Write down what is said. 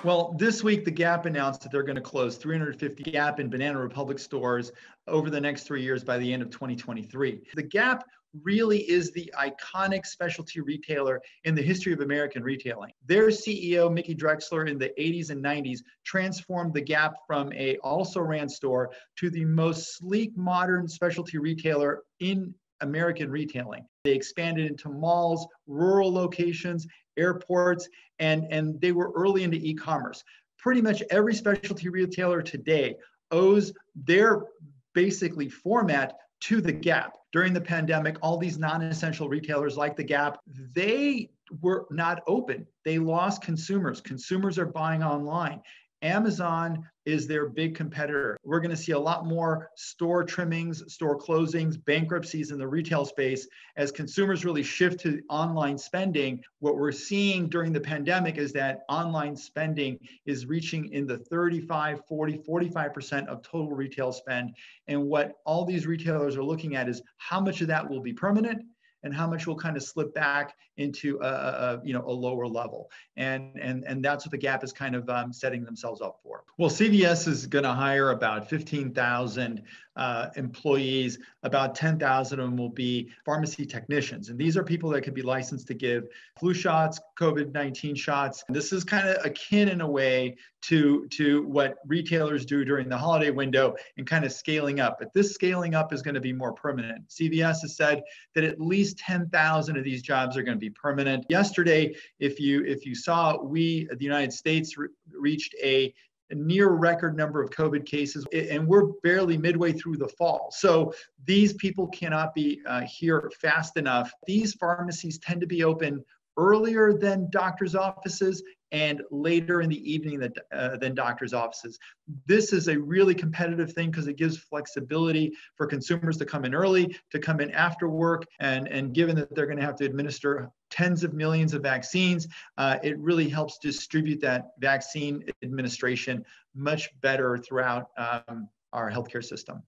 Well, this week, the Gap announced that they're going to close 350 Gap and Banana Republic stores over the next 3 years by the end of 2023. The Gap really is the iconic specialty retailer in the history of American retailing. Their CEO, Mickey Drexler, in the 80s and 90s, transformed the Gap from a also-ran store to the most sleek, modern specialty retailer in American retailing. They expanded into malls, rural locations, airports, and they were early into e-commerce. Pretty much every specialty retailer today owes their basically format to the Gap. During the pandemic, all these non-essential retailers like the Gap, they were not open. They lost consumers. Consumers are buying online. Amazon is their big competitor. We're going to see a lot more store trimmings, store closings, bankruptcies in the retail space as consumers really shift to online spending. What we're seeing during the pandemic is that online spending is reaching in the 35, 40, 45% of total retail spend. And what all these retailers are looking at is how much of that will be permanent and how much will kind of slip back into a lower level. And that's what the Gap is kind of setting themselves up for. Well, CVS is going to hire about 15,000 employees. About 10,000 of them will be pharmacy technicians. And these are people that could be licensed to give flu shots, COVID-19 shots. And this is kind of akin in a way to what retailers do during the holiday window and kind of scaling up. But this scaling up is going to be more permanent. CVS has said that at least 10,000 of these jobs are going to be permanent. Yesterday, if you saw, the United States reached a near record number of COVID cases, and we're barely midway through the fall. So these people cannot be here fast enough. These pharmacies tend to be open earlier than doctors' offices and later in the evening than doctors' offices. This is a really competitive thing because it gives flexibility for consumers to come in early, to come in after work, and given that they're going to have to administer tens of millions of vaccines, it really helps distribute that vaccine administration much better throughout our healthcare system.